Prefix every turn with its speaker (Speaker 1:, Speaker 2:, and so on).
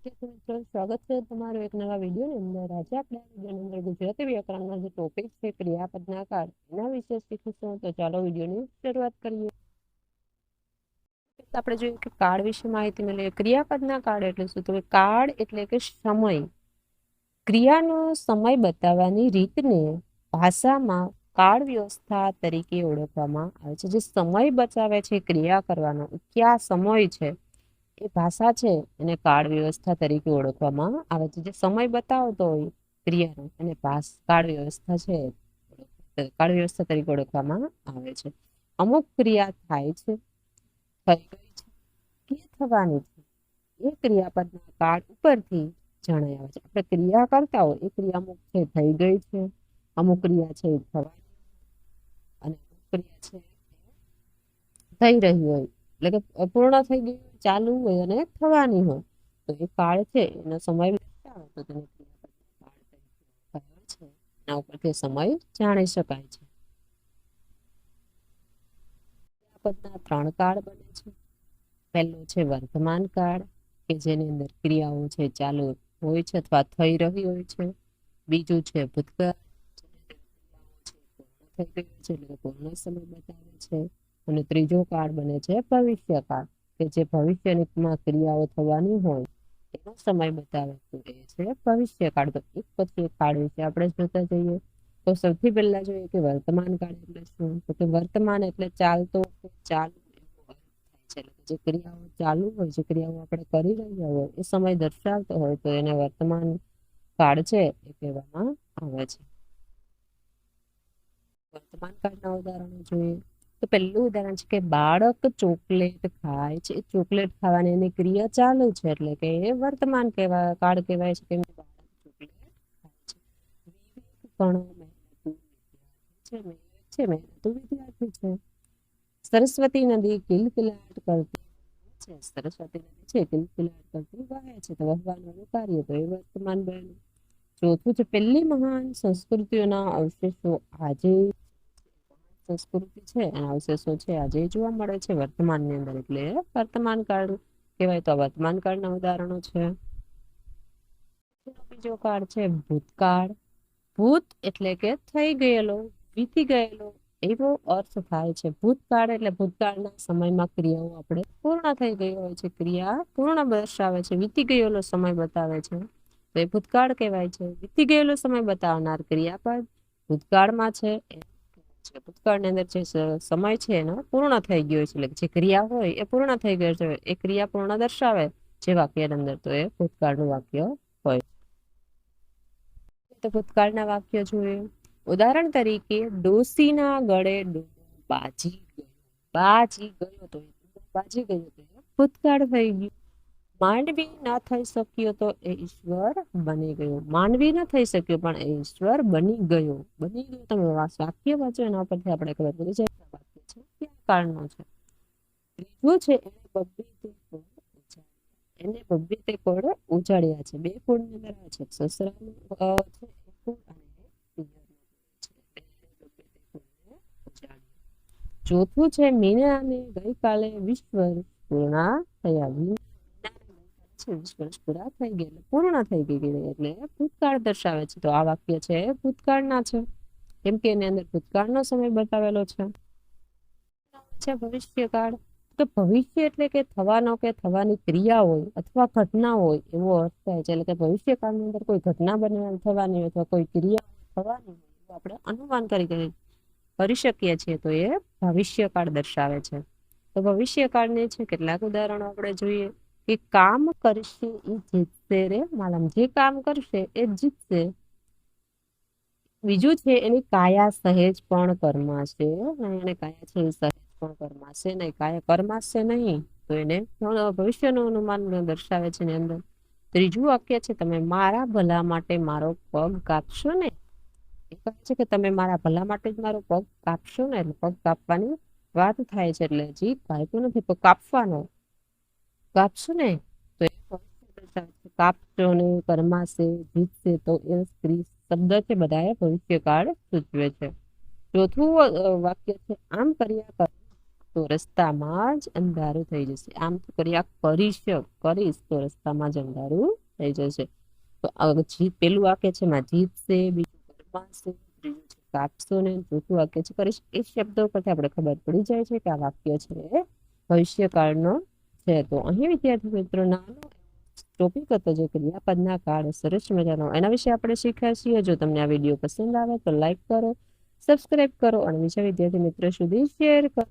Speaker 1: મિત્રો, સ્વાગત છે તમારું એક નવા વિડીયોની અંદર. આજે આપણે આ વિડીયોની અંદર ગુજરાતી વ્યાકરણનો જે ટોપિક છે ક્રિયાપદના કાળ એના વિશે શીખીશું. તો ચાલો વિડીયોની શરૂઆત કરીએ. આપણે જોઈએ કે કાળ વિશે માહિતી મેળવીએ. ક્રિયાપદના કાળ એટલે શું? તો કાળ એટલે કે સમય. ક્રિયાનો સમય બતાવવાની રીતને ભાષામાં કાળ વ્યવસ્થા તરીકે ઓળખવામાં આવે છે. જે સમય બચાવે છે ક્રિયા કરવાનો, ક્યાં સમય છે, એ ભાષા છે એને કાળ વ્યવસ્થા તરીકે ઓળખવામાં આવે છે. જે સમય બતાવતો હોય ક્રિયાનો એને કાળ વ્યવસ્થા છે કાળ વ્યવસ્થા તરીકે ઓળખવામાં આવે છે. અમુક ક્રિયા થાય છે, થઈ ગઈ છે કે થવાની છે, એ ક્રિયાપદના કાળ ઉપરથી જણાય આવે છે. આપણે ક્રિયા કરતા હોય એ ક્રિયા અમુક છે થઈ ગઈ છે, અમુક ક્રિયા છે થવાની, અને અમુક ક્રિયા છે થઈ રહી હોય, એટલે કે પૂર્ણ થઈ ગઈ હોય, ચાલુ હોય અને થવાની હોય, તો એ કાળ છે એનો સમય દર્શાવે તો તેને ક્રિયાપદના કાળ તરીકે ઓળખાય છે. એના ઉપરથી સમય જાણી શકાય છે. ક્રિયાપદના 3 કાળ બને છે. પહેલો છે વર્તમાન કાળ, કે જેની અંદર ક્રિયાઓ છે ચાલુ હોય છે અથવા થઈ રહી હોય છે. બીજું છે ભૂતકાળ, થઈ ગયું છે એટલે પૂર્ણ સમય બતાવે છે. અને ત્રીજો કાળ બને છે ભવિષ્યકાળ, કે જે ભવિષ્યમાં ક્રિયાઓ થવાની હોય એનો સમય બતાવે તો એ છે ભવિષ્યકાળ. તો એક પછી એક કાળ વિશે આપણે જોતા જઈએ. તો સૌથી પહેલા જોઈએ કે વર્તમાન કાળ એટલે શું? તો કે વર્તમાન એટલે ચાલતો કે ચાલુ એવો અર્થ થાય છે. જે ક્રિયાઓ ચાલુ હોય, જે ક્રિયાઓ આપણે કરી રહ્યા હોય એ સમય દર્શાવતો હોય તો એને વર્તમાન કાળ છે એ કહેવામાં આવે છે. વર્તમાન કાળના ઉદાહરણો જોઈએ તો પહેલું ઉદાહરણ છે કે બાળક ચોકલેટ ખાય છે. ચોકલેટ ખાવાની એની ક્રિયા ચાલુ છે એટલે કે એ વર્તમાન કાળ કહેવાય છે. કેમ કે બાળક ચોકલેટ ખાય છે. મહેનતુ વિદ્યાર્થી છે. સરસ્વતી નદી કિલકિલાટ કરતી છે. સરસ્વતી નદી છે કિલકિલાટ કરતી વહે છે. તો વહવાનું કાર્ય તો એ વર્તમાન બન્યું. ચોથું છે પહેલી મહાન સંસ્કૃતિઓના અવશેષો આજે સંસ્કૃતિ છે એના અવશેષો છે આજે જોવા મળે છે વર્તમાનની અંદર, એટલે વર્તમાન કાળ કહેવાય. તો વર્તમાન કાળના ઉદાહરણો છે. બીજો કાળ છે ભૂતકાળ. ભૂત એટલે કે થઈ ગયેલો, વીતી ગયેલો એવો અર્થ થાય છે. ભૂતકાળ એટલે ભૂતકાળના સમયમાં ક્રિયાઓ આપણે પૂર્ણ થઈ ગઈ હોય છે, ક્રિયા પૂર્ણ દર્શાવે છે. વીતી ગયેલો સમય બતાવે છે તો એ ભૂતકાળ કહેવાય છે. વીતી ગયેલો સમય બતાવનાર ક્રિયાપદ ભૂતકાળમાં છે. ભૂતકાળની અંદર જે સમય છે એનો પૂર્ણ થઈ ગયો છે, એટલે જે ક્રિયા હોય એ પૂર્ણ થઈ ગયો છે, એ ક્રિયા પૂર્ણ દર્શાવે જે વાક્યની અંદર, તો એ ભૂતકાળનું વાક્ય હોય. તો ભૂતકાળના વાક્ય જોઈએ. ઉદાહરણ તરીકે ડોસીના ગળે ડૂબો બાજી ગયો. બાજી ગયો તો બાજી ગયો તો ભૂતકાળ થઈ ગયું. માંડવી ન થઈ શક્યો તો એ ઈશ્વર બની ગયો. માંડવી ન થઈ શક્યો પણ એ ઈશ્વર બની ગયો. બની ગયો તમે વાક્ય વાંચો એના પરથી આપણે ખબર પડી જાય વાક્ય છે ક્યાં કાળનો છે. ત્રીજું છે એને બબ્બે તે કોળે ઉજાડ્યા છે. બે કોળની અંદર આવે છે સસરાનું છે એક કોળ અને ચોથું છે મીનાને ગઈકાલે 20 વર્ષ પૂર્ણ થયા. પૂરા થઈ ગયા, પૂર્ણ થઈ ગઈ એટલે ભૂતકાળ દર્શાવે છે. તો આ વાક્ય છે ભૂતકાળના છે, કેમ કે એની અંદર ભૂતકાળનો સમય બતાવેલો છે. ભવિષ્યકાળ, તો ભવિષ્ય એટલે કે થવાનો કે થવાની ક્રિયા હોય અથવા ઘટના હોય એવો અર્થ થાય છે. એટલે કે ભવિષ્યકાળની અંદર કોઈ ઘટના થવાની હોય અથવા કોઈ ક્રિયા થવાની હોય એવું આપણે અનુમાન કરી શકીએ છીએ, તો એ ભવિષ્યકાળ દર્શાવે છે. તો ભવિષ્યકાળને છે કેટલાક ઉદાહરણો આપણે જોઈએ કે કામ કરશે એ જીતશે રે માલમ. જે કામ કરશે એ જીતશે. બીજું છે એની કાયા સહેજ પણ કરમાશે. એને કાયા છે સહેજ પણ કરમાશે નહીં, કાયા કરમાશે નહીં, તો એને ભવિષ્યનું અનુમાન દર્શાવે છે એની અંદર. ત્રીજું વાક્ય છે તમે મારા ભલા માટે મારો પગ કાપશો ને. એ કહે છે કે તમે મારા ભલા માટે જ મારો પગ કાપશો ને. એટલે પગ કાપવાની વાત થાય છે, એટલે હજી કાપ્યો નથી પગ કાપવાનો, કાપશું ને. તો એ કાપશો ને, કરમાશે, જીતશે, તો એ સ્ત્રી શબ્દ છે બધા ભવિષ્યકાળ સૂચવે છે. ચોથું વાક્ય છે આમ કર્યા કર. તો રસ્તામાં જ અંધારું થઈ જશે. આમ તો ક્રિયા કરીશ તો રસ્તામાં જ અંધારું થઈ જશે. તો પેલું વાક્ય છે માં જીતશે, બીજું ગરમાશે, ત્રીજું છે કાપશો ને ચોથું વાક્ય છે કરીશ. એ શબ્દો પરથી આપણે ખબર પડી જાય છે કે આ વાક્ય છે એ ભવિષ્યકાળનો છે. તો અહીં વિદ્યાર્થી મિત્રો નાનો ટોપિક હતો જે ક્રિયાપદના કાળ, સરસ મજાનો એના વિશે આપણે શીખ્યા છીએ. જો તમને આ વિડીયો પસંદ આવે તો લાઈક કરો, સબસ્ક્રાઇબ કરો અને બીજા વિદ્યાર્થી મિત્રો સુધી શેર કરો.